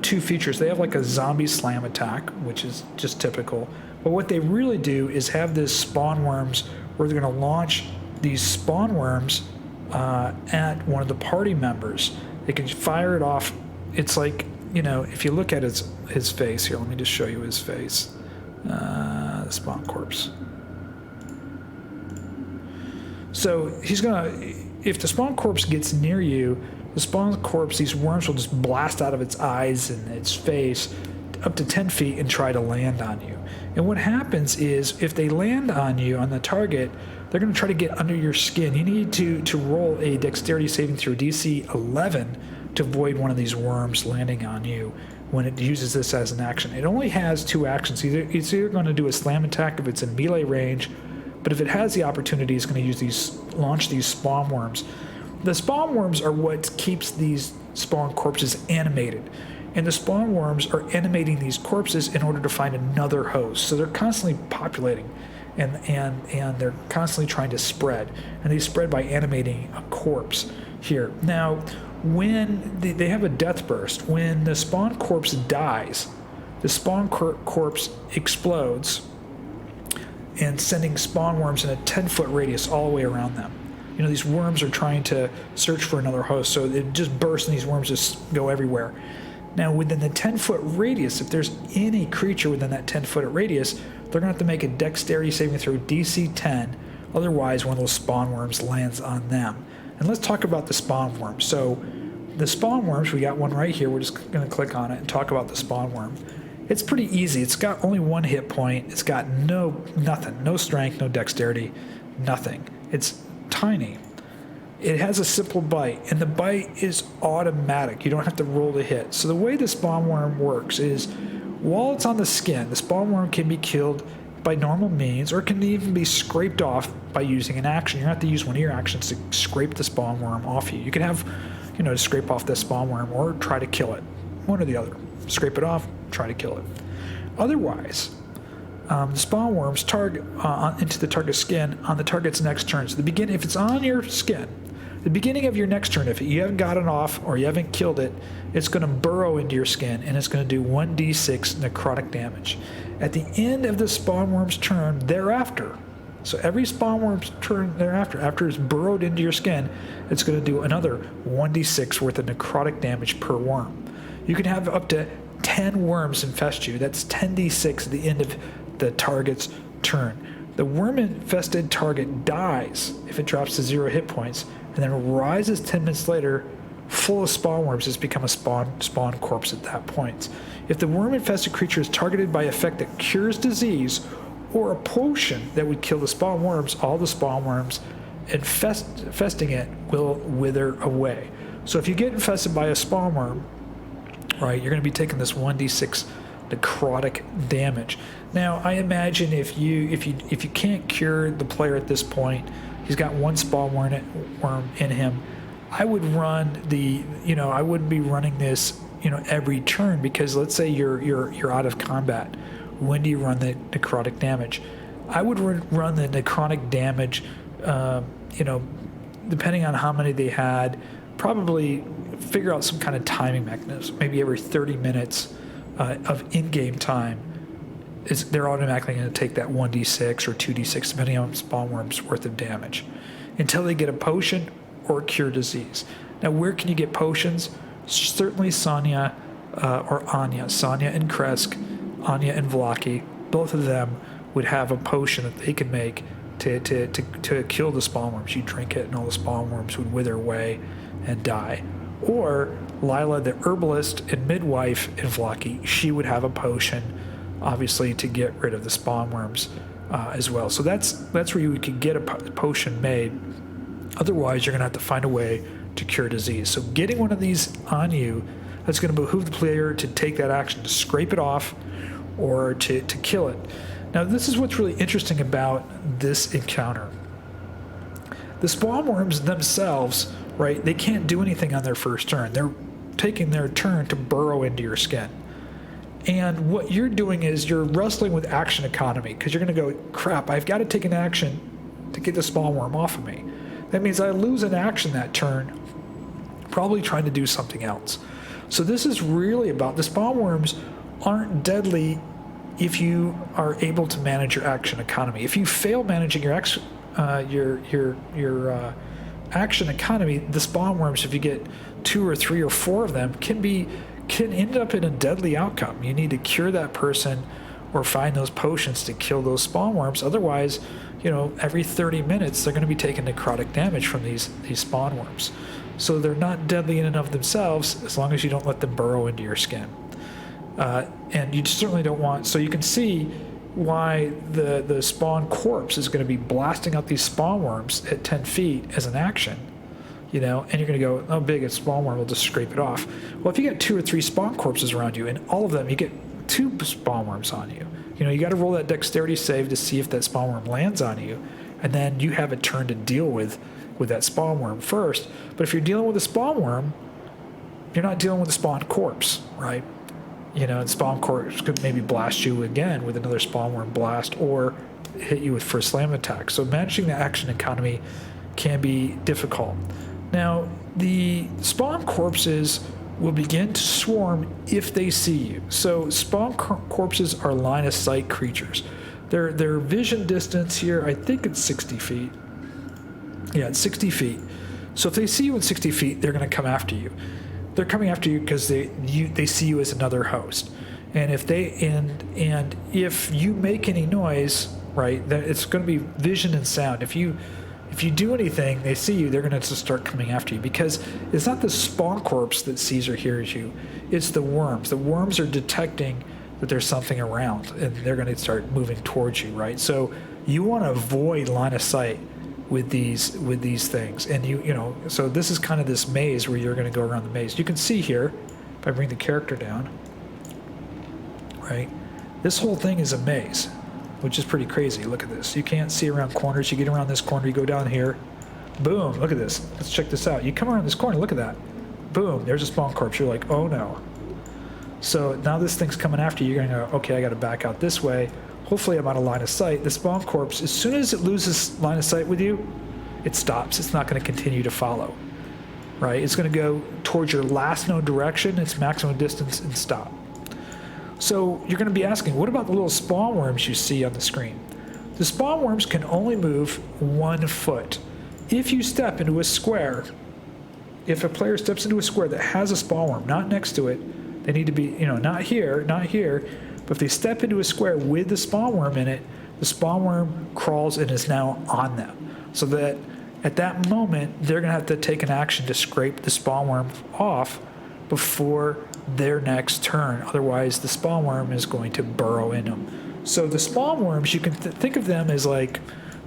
[SPEAKER 1] two features. They have like a zombie slam attack, which is just typical. But what they really do is have this spawn worms where they're going to launch these spawn worms at one of the party members. They can fire it off. It's like if you look at his face here, let me just show you his face. The spawn corpse. So if the spawn corpse gets near you, the spawn corpse, these worms will just blast out of its eyes and its face up to 10 feet and try to land on you. And what happens is, if they land on you, on the target, they're going to try to get under your skin. You need to roll a dexterity saving throw DC 11 to avoid one of these worms landing on you when it uses this as an action. It only has 2 actions. It's either going to do a slam attack if it's in melee range, but if it has the opportunity, it's going to launch these spawn worms. The spawn worms are what keeps these spawn corpses animated. And the spawn worms are animating these corpses in order to find another host. So they're constantly populating and they're constantly trying to spread. And they spread by animating a corpse here. Now, when they have a death burst, when the spawn corpse dies, the spawn corpse explodes and sending spawn worms in a 10-foot radius all the way around them. These worms are trying to search for another host, so it just bursts and these worms just go everywhere. Now, within the 10-foot radius, if there's any creature within that 10-foot radius, they're going to have to make a dexterity saving throw DC 10, otherwise one of those spawn worms lands on them. And let's talk about the spawn worm. So the spawn worms, we got one right here. We're just going to click on it and talk about the spawn worm. It's pretty easy. It's got only 1 hit point. It's got nothing, no strength, no dexterity, nothing. It's tiny. It has a simple bite, and the bite is automatic. You don't have to roll to hit. So the way the spawn worm works is, while it's on the skin, the spawn worm can be killed by normal means, or it can even be scraped off by using an action. You don't have to use one of your actions to scrape the spawn worm off you. You can have, to scrape off the spawn worm or try to kill it. One or the other. Scrape it off, try to kill it. Otherwise, the spawn worms target into the target's skin on the target's next turn. So if it's on your skin, the beginning of your next turn, if you haven't got it off or you haven't killed it, it's going to burrow into your skin and it's going to do 1d6 necrotic damage. At the end of the spawn worm's turn thereafter, so every spawn worm's turn thereafter, after it's burrowed into your skin, it's going to do another 1d6 worth of necrotic damage per worm. You can have up to 10 worms infest you. That's 10d6 at the end of the target's turn. The worm-infested target dies if it drops to 0 hit points, and then rises 10 minutes later full of spawn worms. It's become a spawn corpse at that point. If the worm-infested creature is targeted by effect that cures disease or a potion that would kill the spawn worms, all the spawn worms infesting it will wither away. So if you get infested by a spawn worm, right, you're going to be taking this 1d6 necrotic damage. Now, I imagine if you can't cure the player at this point, he's got 1 spawn worm in him, I would run I wouldn't be running this, every turn, because let's say you're out of combat. When do you run the necrotic damage? I would run the necrotic damage, depending on how many they had, probably figure out some kind of timing mechanism. Maybe every 30 minutes of in-game time, they're automatically going to take that 1d6 or 2d6, depending on spawn worm's worth of damage, until they get a potion or cure disease. Now, where can you get potions? Certainly Sonya or Anya. Sonya and Kresk, Anya and Vlaki, both of them would have a potion that they can make to kill the spawn worms. You drink it and all the spawn worms would wither away and die. Or Lila, the herbalist and midwife in Vlaki, she would have a potion, obviously, to get rid of the spawn worms as well. So that's where you could get a potion made. Otherwise, you're going to have to find a way to cure disease. So getting one of these on you, that's going to behoove the player to take that action, to scrape it off or to kill it. Now, this is what's really interesting about this encounter. The spawn worms themselves, right, they can't do anything on their first turn. They're taking their turn to burrow into your skin. And what you're doing is you're wrestling with action economy, because you're going to go, crap, I've got to take an action to get the spawn worm off of me. That means I lose an action that turn, probably trying to do something else. So this is really about, the spawn worms aren't deadly if you are able to manage your action economy. If you fail managing your action economy, the spawn worms, if you get 2 or 3 or 4 of them, can be can end up in a deadly outcome. You need to cure that person or find those potions to kill those spawn worms. Otherwise, every 30 minutes they're going to be taking necrotic damage from these spawn worms. So they're not deadly in and of themselves as long as you don't let them burrow into your skin. And you certainly don't want... So you can see why the spawn corpse is going to be blasting out these spawn worms at 10 feet as an action. And you're going to go, oh, big, it's spawn worm, we'll just scrape it off. Well, if you get 2 or 3 spawn corpses around you, and all of them, you get 2 spawn worms on you. You got to roll that dexterity save to see if that spawn worm lands on you, and then you have a turn to deal with that spawn worm first. But if you're dealing with a spawn worm, you're not dealing with a spawn corpse, right? And spawn corpse could maybe blast you again with another spawn worm blast, or hit you with first slam attack. So managing the action economy can be difficult. Now, the spawn corpses will begin to swarm if they see you. So spawn corpses are line of sight creatures. Their vision distance here, I think it's 60 feet. Yeah, it's 60 feet. So if they see you at 60 feet, they're going to come after you. They're coming after you because they see you as another host. And if you make any noise, right, that it's going to be vision and sound. If you do anything, they see you, they're going to just start coming after you, because it's not the spawn corpse that sees or hears you, it's the worms. The worms are detecting that there's something around, and they're going to start moving towards you, right? So you want to avoid line of sight with these things, and so this is kind of this maze where you're going to go around the maze. You can see here, if I bring the character down, right, this whole thing is a maze, which is pretty crazy. Look at this. You can't see around corners. You get around this corner, you go down here. Boom, look at this. Let's check this out. You come around this corner, look at that. Boom, there's a spawn corpse. You're like, oh no. So now this thing's coming after you. You're going to go, okay, I got to back out this way. Hopefully I'm out of line of sight. The spawn corpse, as soon as it loses line of sight with you, it stops. It's not going to continue to follow, right? It's going to go towards your last known direction, its maximum distance, and stop. So you're going to be asking, what about the little spawn worms you see on the screen? The spawn worms can only move 1 foot. If you step into a square, if a player steps into a square that has a spawn worm, not next to it, they need to be, not here, but if they step into a square with the spawn worm in it, the spawn worm crawls and is now on them. So that at that moment, they're going to have to take an action to scrape the spawn worm off before their next turn. Otherwise, the spawn worm is going to burrow in them. So the spawn worms, you can think of them as like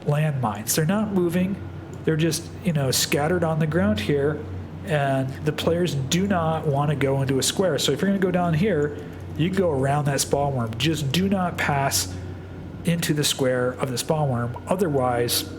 [SPEAKER 1] landmines. They're not moving. They're just, scattered on the ground here, and the players do not want to go into a square. So if you're going to go down here, you can go around that spawn worm. Just do not pass into the square of the spawn worm. Otherwise,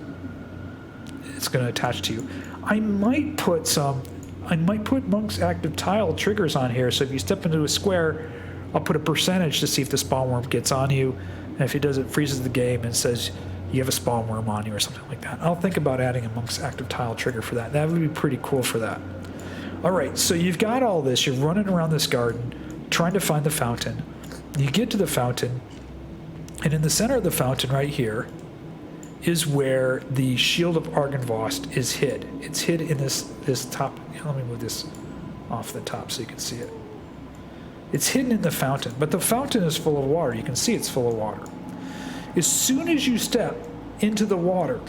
[SPEAKER 1] it's going to attach to you. I might put Monk's active tile triggers on here, so if you step into a square, I'll put a percentage to see if the spawn worm gets on you, and if it does, it freezes the game and says you have a spawn worm on you or something like that. I'll think about adding a Monk's active tile trigger for that. That would be pretty cool for that. All right, so you've got all this. You're running around this garden, trying to find the fountain. You get to the fountain, and in the center of the fountain right here is where the Shield of Argynvost is hid. It's hid in this top. Let me move this off the top so you can see it. It's hidden in the fountain, but the fountain is full of water. You can see it's full of water. As soon as you step into the water,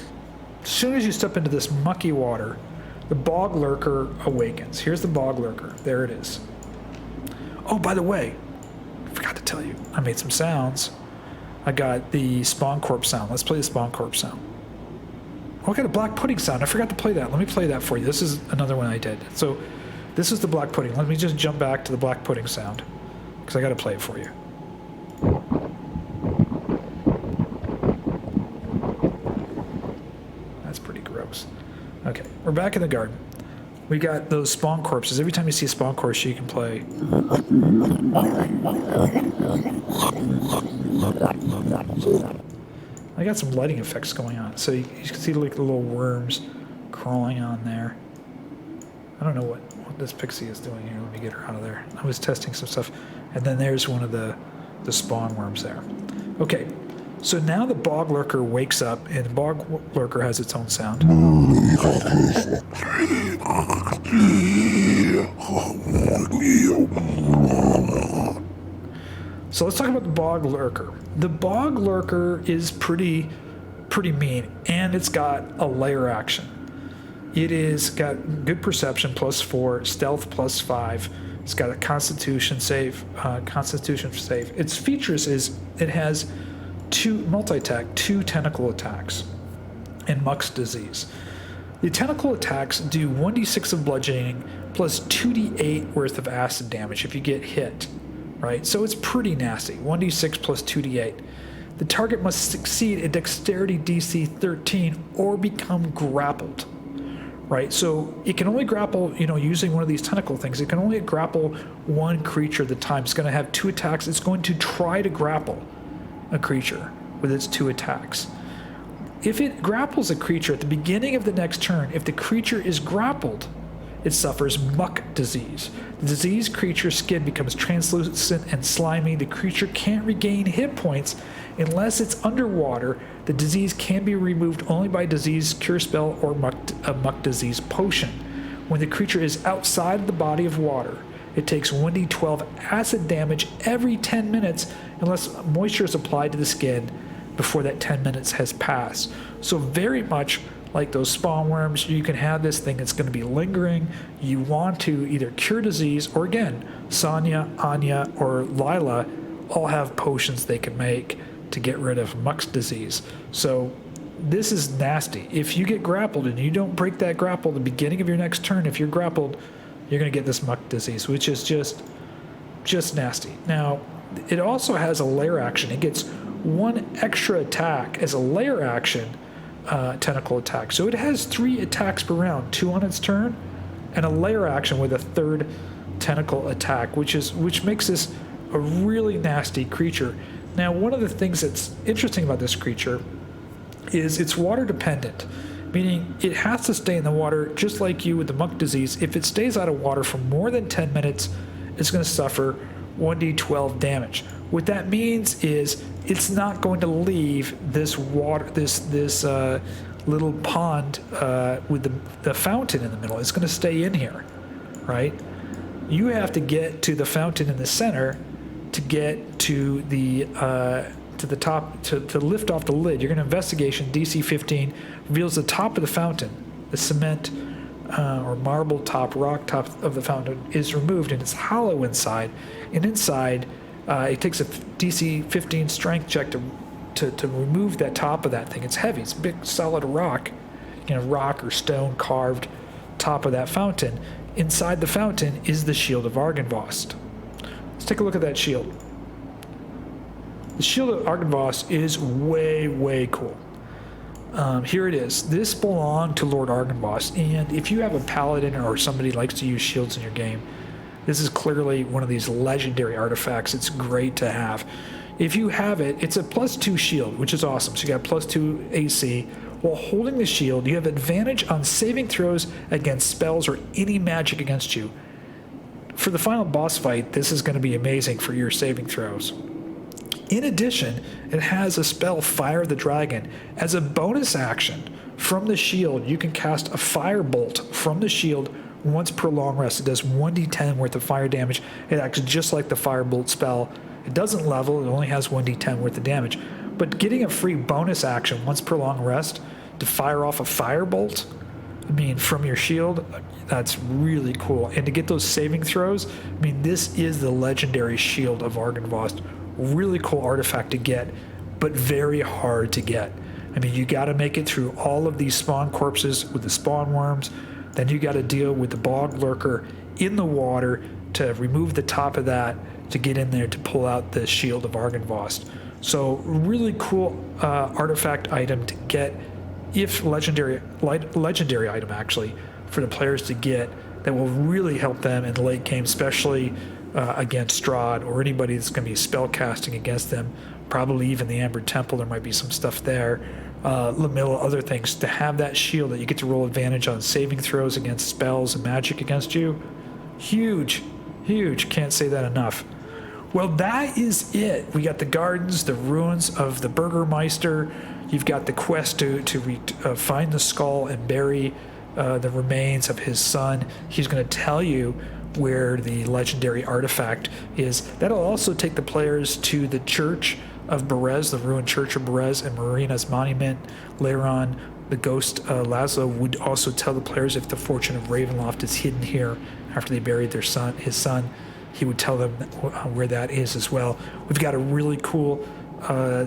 [SPEAKER 1] as soon as you step into this mucky water, the Boglurker awakens. Here's the Boglurker. There it is. Oh, by the way, I forgot to tell you, I made some sounds. I got the spawn corpse sound. Let's play the spawn corpse sound. Oh, I got a black pudding sound. I forgot to play that. Let me play that for you. This is another one I did. So this is the black pudding. Let me just jump back to the black pudding sound, because I got to play it for you. That's pretty gross. Okay, we're back in the garden. We got those spawn corpses. Every time you see a spawn corpse, you can play. I got some lighting effects going on. So you can see like the little worms crawling on there. I don't know what this pixie is doing here. Let me get her out of there. I was testing some stuff. And then there's one of the spawn worms there. Okay, So now the Boglurker wakes up, and the Boglurker has its own sound. So let's talk about the Boglurker. The Boglurker is pretty mean, and it's got a lair action. It is got good perception +4, stealth +5. It's got a Constitution save. Its features is it has 2 multi-attack, 2 tentacle attacks, and Muck's Disease. The tentacle attacks do 1d6 of bludgeoning plus 2d8 worth of acid damage if you get hit, right? So it's pretty nasty. 1d6 plus 2d8. The target must succeed a dexterity DC 13 or become grappled, right? So it can only grapple, using one of these tentacle things. It can only grapple one creature at a time. It's going to have 2 attacks. It's going to try to grapple a creature with its 2 attacks. If it grapples a creature at the beginning of the next turn, if the creature is grappled, it suffers Muck Disease. The diseased creature's skin becomes translucent and slimy. The creature can't regain hit points unless it's underwater. The disease can be removed only by disease cure spell or a Muck Disease potion. When the creature is outside of the body of water, it takes 1d12 acid damage every 10 minutes unless moisture is applied to the skin before that 10 minutes has passed. So very much like those spawn worms, you can have this thing that's going to be lingering. You want to either cure disease, or again, Sonya, Anya, or Lila all have potions they can make to get rid of Muck's Disease. So this is nasty. If you get grappled and you don't break that grapple at the beginning of your next turn, if you're grappled, you're going to get this Muck Disease, which is just nasty. Now, it also has a lair action. It gets 1 extra attack as a lair action tentacle attack. So it has 3 attacks per round, 2 on its turn, and a lair action with a 3rd tentacle attack, which makes this a really nasty creature. Now, one of the things that's interesting about this creature is it's water dependent, meaning it has to stay in the water just like you with the Muck Disease. If it stays out of water for more than 10 minutes, it's going to suffer 1d12 damage. What that means is it's not going to leave this water, this little pond with the fountain in the middle. It's going to stay in here, right? You have to get to the fountain in the center to get to the top to lift off the lid. You're going to investigation DC 15 reveals the top of the fountain. The cement or marble top, rock top of the fountain is removed, and it's hollow inside. And inside, it takes a DC 15 strength check to remove that top of that thing. It's heavy. It's a big solid rock, rock or stone carved top of that fountain. Inside the fountain is the Shield of Argynvost. Let's take a look at that shield. The Shield of Argynvost is way, way cool. Here it is. This belonged to Lord Argynvost, and if you have a paladin or somebody likes to use shields in your game, this is clearly one of these legendary artifacts. It's great to have. If you have it, it's a +2 shield, which is awesome. So you got +2 AC. While holding the shield, you have advantage on saving throws against spells or any magic against you. For the final boss fight, this is going to be amazing for your saving throws. In addition, it has a spell, Fire the Dragon. As a bonus action from the shield, you can cast a firebolt from the shield once per long rest. It does 1d10 worth of fire damage. It acts just like the firebolt spell. It doesn't level, it only has 1d10 worth of damage. But getting a free bonus action once per long rest to fire off a firebolt, from your shield, that's really cool. And to get those saving throws, this is the legendary Shield of Argynvost. Really cool artifact to get, but very hard to get. You got to make it through all of these spawn corpses with the spawn worms. Then you got to deal with the Boglurker in the water to remove the top of that to get in there to pull out the Shield of Argynvost. So really cool artifact item to get, if legendary item actually, for the players to get, that will really help them in the late game, especially against Strahd or anybody that's going to be spell casting against them. Probably even the Amber Temple, there might be some stuff there. Lamilla, other things. To have that shield that you get to roll advantage on saving throws against spells and magic against you, huge, huge. Can't say that enough. Well, that is it. We got the gardens, the ruins of the Burgomaster. You've got the quest to find the skull and bury the remains of his son. He's going to tell you where the legendary artifact is. That'll also take the players to the Church of Berez, the ruined Church of Berez, and Marina's monument. Later on, the ghost Lazlo would also tell the players if the fortune of Ravenloft is hidden here after they buried his son. He would tell them where that is as well. We've got a really cool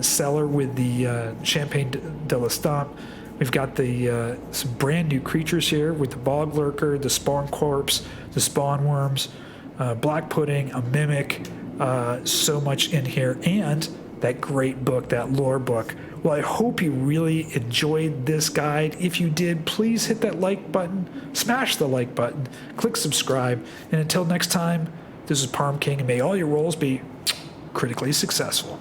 [SPEAKER 1] cellar with the Champagne de l'Estampe. We've got the some brand new creatures here with the Boglurker, the Spawn Corpse, the Spawn Worms, Black Pudding, a Mimic, so much in here, and that great book, that lore book. Well, I hope you really enjoyed this guide. If you did, please hit that like button, smash the like button, click subscribe, and until next time, this is Parm King, and may all your rolls be critically successful.